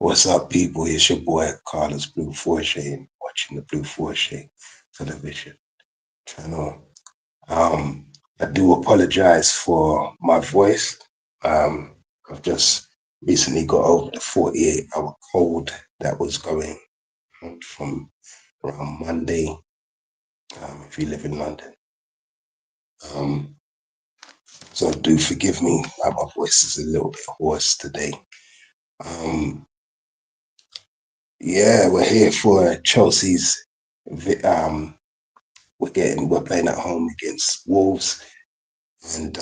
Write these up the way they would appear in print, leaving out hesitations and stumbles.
What's up, people? It's your boy Carlos Blue Forte, and watching the Blue Forte television channel. I do apologize for my voice. I've just recently got over the 48-hour cold that was going on from around Monday. If you live in London, um, so do forgive me. My voice is a little bit hoarse today. Um, yeah, we're here for Chelsea's we're playing at home against Wolves, and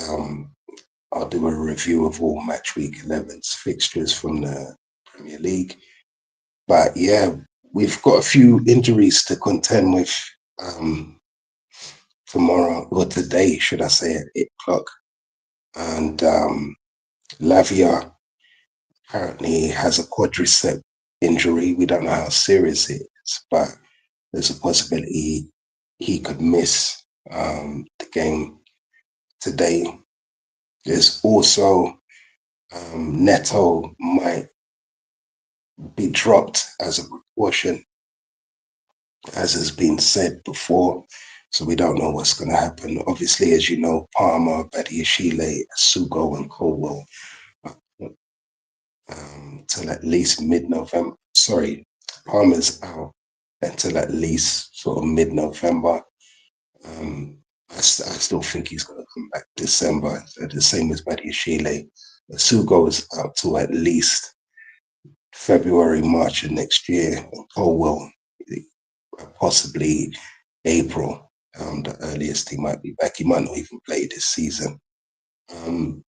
I'll do a review of all match week 11's fixtures from the Premier League. But yeah, we've got a few injuries to contend with um, tomorrow, or today, should I say, at 8 o'clock. And Lavia apparently has a quadricep injury. We don't know how serious it is, but there's a possibility he could miss the game today. There's also Neto might be dropped as a precaution, as has been said before. So we don't know what's going to happen. Obviously, as you know, Palmer, Badiashile, Sugo, and Colwell till at least mid-November. Sorry, Palmer's out until at least sort of mid-November. I still think he's going to come back December, the same as Badiashile. Sugo is out to at least February, March of next year, and Colwell possibly April. The earliest he might be back. He might not even play this season. Um,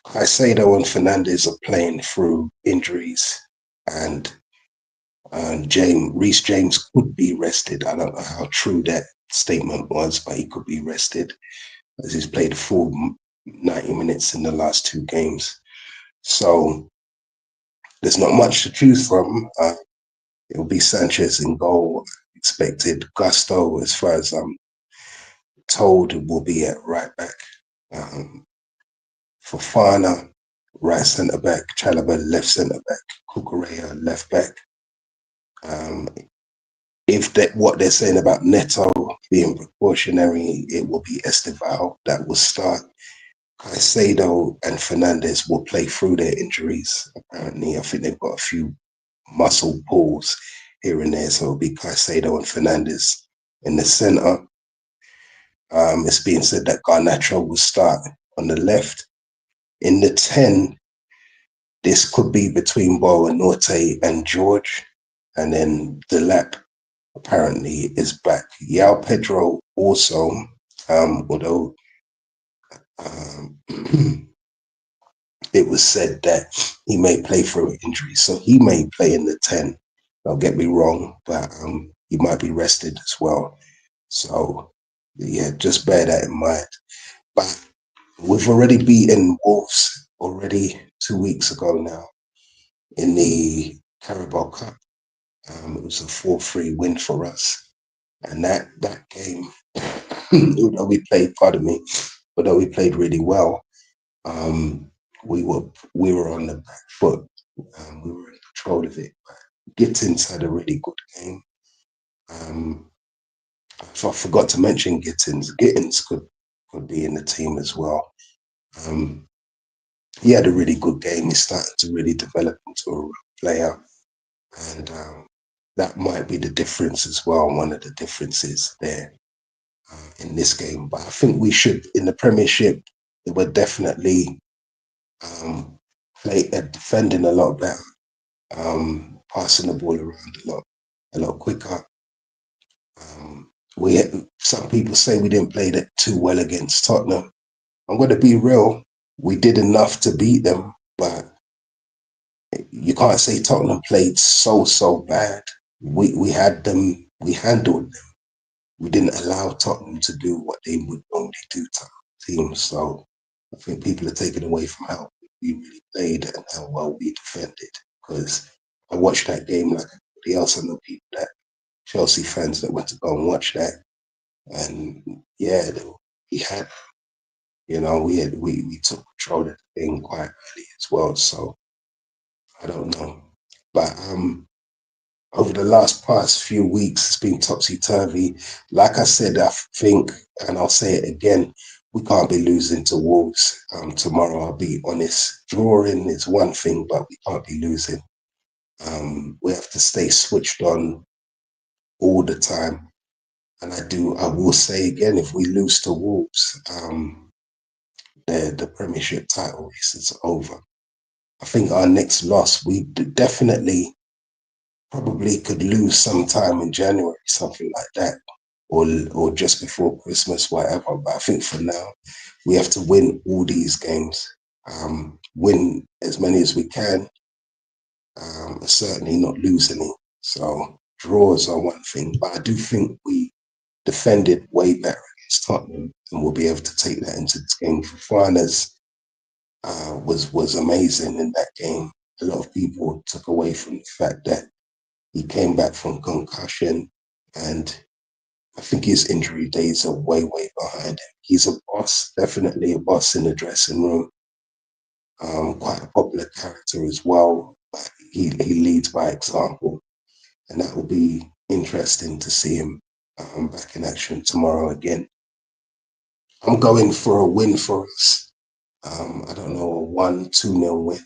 Caicedo and Fernandez are playing through injuries, and Reece James could be rested. I don't know how true that statement was, but he could be rested as he's played full 90 minutes in the last two games. So there's not much to choose from. It'll be Sanchez in goal, expected. Gusto, as far as I'm told, will be at right back. Fofana, right centre back. Chalobah, left centre back. Cucurella, left back. If that what they're saying about Neto being precautionary, it will be Estival that will start. Caicedo and Fernandez will play through their injuries. Apparently, I think they've got a few muscle pulls here and there, so it'll be Caicedo and Fernandez in the centre. It's being said that Garnacho will start on the left. In the 10, this could be between Boa-Norte and George, and then the lap apparently is back. Yao Pedro also, although it was said that he may play through injury, so he may play in the 10. Don't get me wrong, but he might be rested as well. So yeah, just bear that in mind. But we've already beaten Wolves already 2 weeks ago now in the Carabao Cup. It was a 4-3 win for us. And that game, although we played, pardon me, although we played really well, we were on the back foot. We were in control of it. But Gittins had a really good game. I forgot to mention Gittins. Gittins could be in the team as well. He had a really good game. He's starting to really develop into a real player. And that might be the difference as well, one of the differences there in this game. But I think we should, in the Premiership, we're definitely defending a lot better, passing the ball around a lot quicker. Some people say we didn't play that too well against Tottenham. I'm going to be real. We did enough to beat them, but you can't say Tottenham played so bad. We had them, we handled them. We didn't allow Tottenham to do what they would normally do to teams. So I think people are taken away from how we really played and how well we defended. Because I watched that game like everybody else. I know people that Chelsea fans that went to go and watch that. And yeah, we had, we took control of the thing quite early as well. So I don't know. But over the past few weeks, it's been topsy turvy. Like I said, I think, and I'll say it again, we can't be losing to Wolves tomorrow. I'll be honest. Drawing is one thing, but we can't be losing. We have to stay switched on all the time. And I will say again, if we lose to Wolves, the Premiership title race is over. I think our next loss, we definitely probably could lose sometime in January, something like that, or just before Christmas, whatever. But I think for now, we have to win all these games, win as many as we can, certainly not lose any. So draws are one thing, but I do think we defended way better against Tottenham, and we'll be able to take that into this game. Fofana's was amazing in that game. A lot of people took away from the fact that he came back from concussion, and I think his injury days are way, way behind him. He's a boss, definitely a boss in the dressing room. Quite a popular character as well. But he leads by example, and that will be interesting to see him back in action tomorrow again. I'm going for a win for us. I don't know, a 1-2-0 win.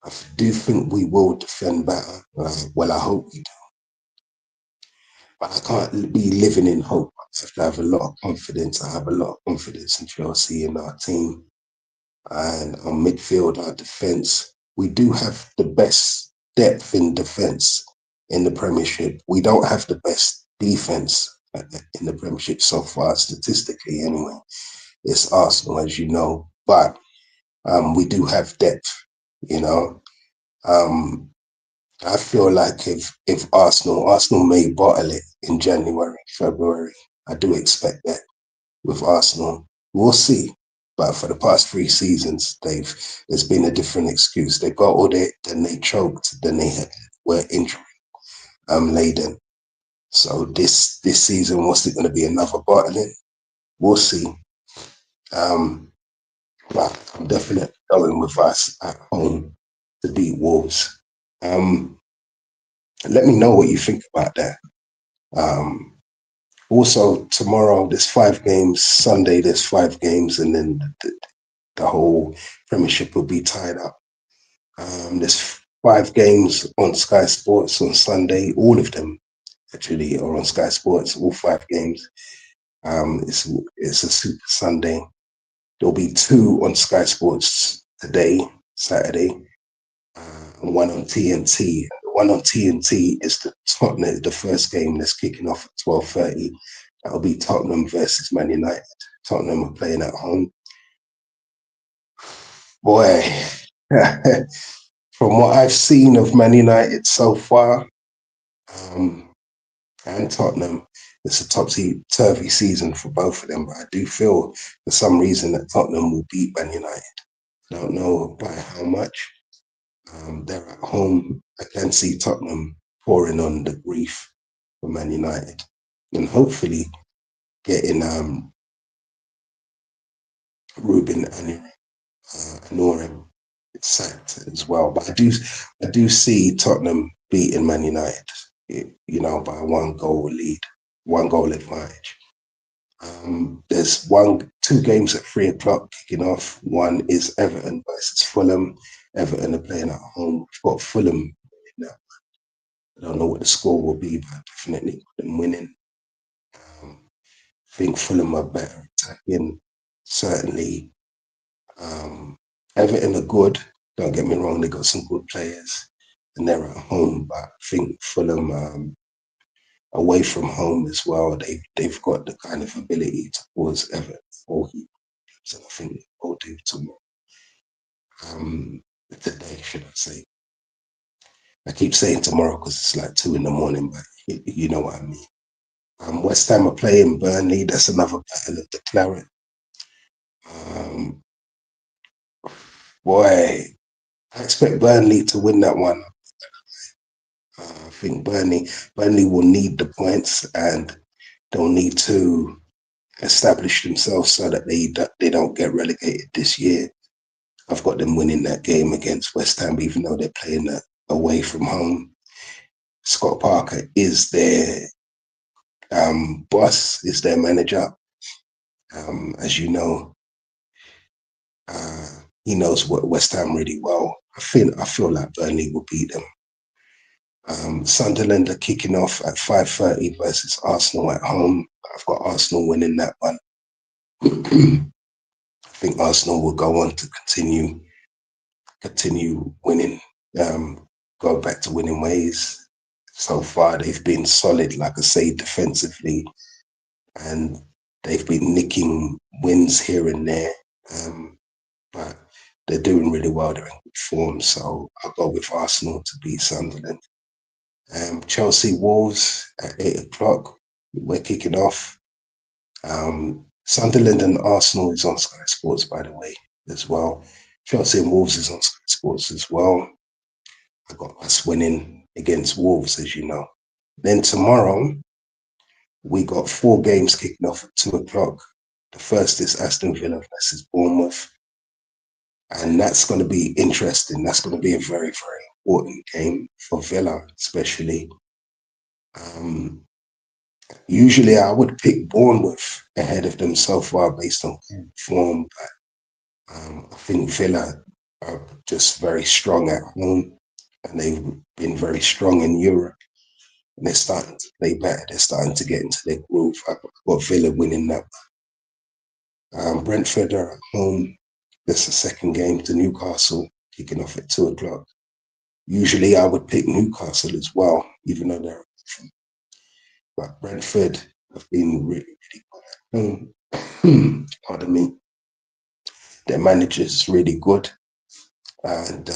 I do think we will defend better. Well, I hope we do. But I can't be living in hope. I have to have a lot of confidence. I have a lot of confidence in Chelsea, in our team, and our midfield, our defence. We do have the best depth in defence in the Premiership. We don't have the best defence in the Premiership so far, statistically anyway. It's Arsenal, as you know, but we do have depth, you know. Um, I feel like if Arsenal may bottle it in January, February. I do expect that with Arsenal. We'll see. But for the past 3 seasons, there's been a different excuse. They got all that, then they choked, then they were injury laden. So this season, what's it going to be? Another bottling? We'll see. But I'm definitely going with us at home to beat Wolves. Let me know what you think about that. Um, Also, tomorrow there's 5 games. Sunday there's 5 games, and then the whole Premiership will be tied up. There's 5 games on Sky Sports on Sunday. All of them actually are on Sky Sports. All 5 games. It's a Super Sunday. There'll be 2 on Sky Sports today, Saturday, and one on TNT. The one on TNT is the first game that's kicking off at 12:30. That'll be Tottenham versus Man United. Tottenham are playing at home. Boy, from what I've seen of Man United so far, um, and Tottenham, it's a topsy-turvy season for both of them. But I do feel for some reason that Tottenham will beat Man United. I don't know by how much. They're at home. I can see Tottenham pouring on the grief for Man United, and hopefully getting Ruben Amorim sacked as well. But I do see Tottenham beating Man United, you know, by 1 goal lead, 1 goal advantage. There's 2 games at 3 o'clock kicking off. One is Everton versus Fulham. Everton are playing at home. We've got Fulham now. I don't know what the score will be, but definitely them winning. I think Fulham are better attacking. Certainly, Everton are good. Don't get me wrong; they got some good players, and they're at home. But I think Fulham, away from home as well, they've got the kind of ability to cause Everton four heat. So I think they will do tomorrow. Today, should I say? I keep saying tomorrow because it's like 2 in the morning, but you know what I mean. West Ham are playing Burnley. That's another battle of the claret. Um, Boy, I expect Burnley to win that one. I think Burnley will need the points, and they'll need to establish themselves so that they don't get relegated this year. I've got them winning that game against West Ham, even though they're playing away from home. Scott Parker is their boss, is their manager. As you know, he knows what West Ham really well. I feel like Burnley will beat them. Sunderland are kicking off at 5:30 versus Arsenal at home. I've got Arsenal winning that one. I think Arsenal will go on to continue winning, go back to winning ways. So far, they've been solid, like I say, defensively, and they've been nicking wins here and there. But they're doing really well. They're in good form, so I'll go with Arsenal to beat Sunderland. Chelsea Wolves at 8 o'clock. We're kicking off. Sunderland and Arsenal is on Sky Sports, by the way, as well. Chelsea and Wolves is on Sky Sports as well. I got us winning against Wolves, as you know. Then tomorrow, we got 4 games kicking off at 2 o'clock. The first is Aston Villa versus Bournemouth. And that's going to be interesting. That's going to be a very, very important game for Villa, especially. Usually I would pick Bournemouth ahead of them so far based on form, but I think Villa are just very strong at home, and they've been very strong in Europe, and they're starting to play better. They're starting to get into their groove. I've got Villa winning that. Brentford are at home. That's the second game to Newcastle, kicking off at 2 o'clock. Usually I would pick Newcastle as well, even though they're from. But Brentford have been really, really good at home. Pardon me. Their manager's really good, and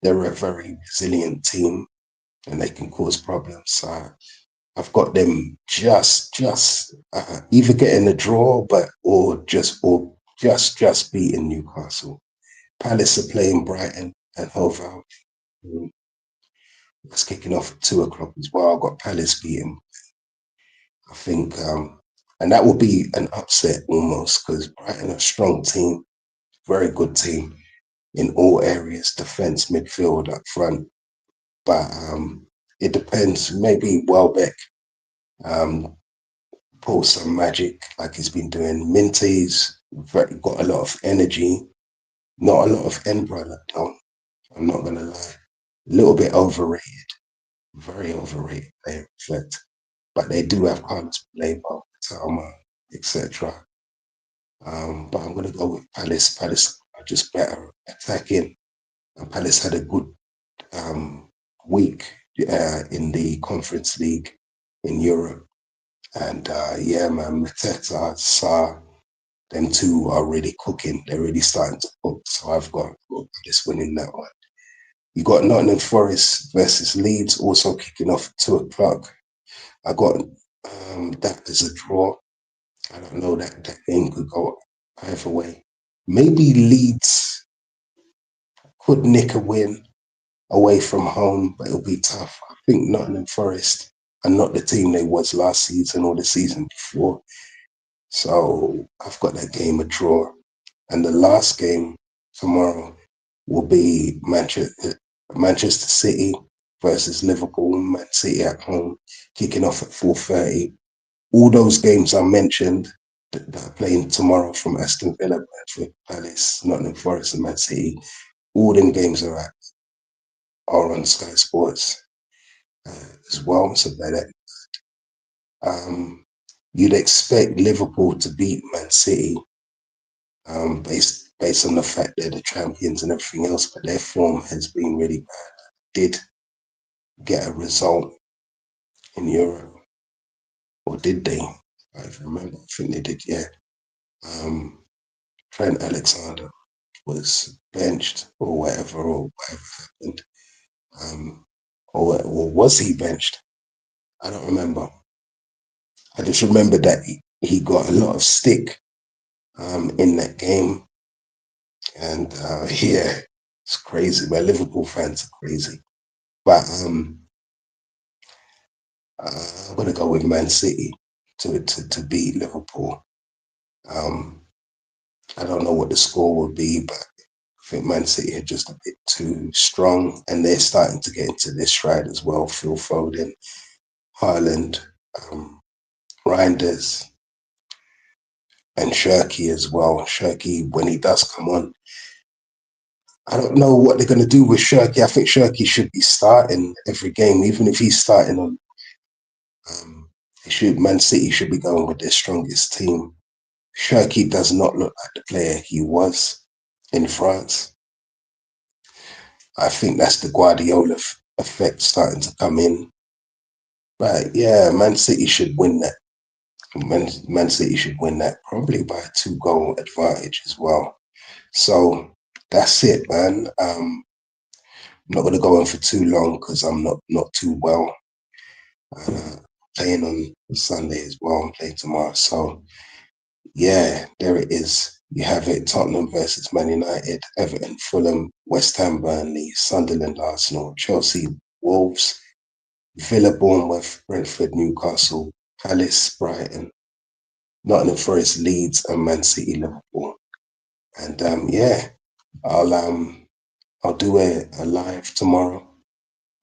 they're a very resilient team, and they can cause problems. So I've got them just either getting a draw, or just beating Newcastle. Palace are playing Brighton and Hove Albion. That's kicking off at 2 o'clock as well. I've got Palace beating. I think, and that will be an upset almost because Brighton are a strong team, very good team in all areas, defense, midfield, up front. But it depends. Maybe Welbeck pull some magic like he's been doing. Minty's got a lot of energy, not a lot of end product though. I'm not gonna lie. A little bit overrated, very overrated player, in fact. But they do have Carlos Baleba, Talma, etc. But I'm gonna go with Palace. Palace are just better attacking, and Palace had a good week in the Conference League in Europe. And yeah, man, Mateta, Sa, them two are really cooking. They're really starting to cook. So I've got this winning that one. You got Nottingham Forest versus Leeds also kicking off at 2 o'clock. I got that as a draw. I don't know, that game could go either way. Maybe Leeds could nick a win away from home, but it'll be tough. I think Nottingham Forest are not the team they was last season or the season before. So I've got that game a draw. And the last game tomorrow will be Manchester City versus Liverpool, Man City at home, kicking off at 4:30. All those games I mentioned that are playing tomorrow from Aston Villa, Bradford, Palace, Nottingham Forest, and Man City, all them games are on Sky Sports as well. So that you'd expect Liverpool to beat Man City based on the fact they're the champions and everything else, but their form has been really bad. Did get a result in Europe, or did they? I remember. I think they did. Yeah. Trent Alexander was benched or whatever happened. Or was he benched? I don't remember. I just remember that he got a lot of stick in that game. And yeah, it's crazy. My Liverpool fans are crazy. But I'm going to go with Man City to beat Liverpool. I don't know what the score will be, but I think Man City are just a bit too strong, and they're starting to get into their stride as well. Phil Foden, Haaland, um, Reinders, and Shirky as well. Shirky, when he does come on, I don't know what they're going to do with Shirky. I think Shirky should be starting every game, even if he's starting on. Man City should be going with their strongest team. Shirky does not look like the player he was in France. I think that's the Guardiola effect starting to come in. But yeah, Man City should win that. Man City should win that probably by a 2-goal advantage as well. So that's it, man. I'm not going to go on for too long because I'm not too well. Uh, Playing on Sunday as well. I'm playing tomorrow. So yeah, there it is. You have it: Tottenham versus Man United, Everton, Fulham, West Ham, Burnley, Sunderland, Arsenal, Chelsea, Wolves, Villa, Bournemouth, Brentford, Newcastle, Palace, Brighton, Nottingham Forest, Leeds, and Man City, Liverpool. And yeah, I'll do a live tomorrow.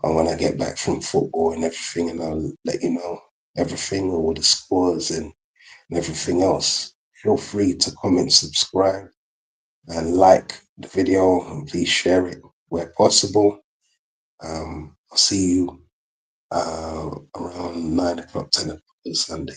And when I get back from football and everything, and I'll let you know everything, all the scores and everything else. Feel free to comment, subscribe, and like the video, and please share it where possible. I'll see you around 9 o'clock, 10 o'clock on Sunday.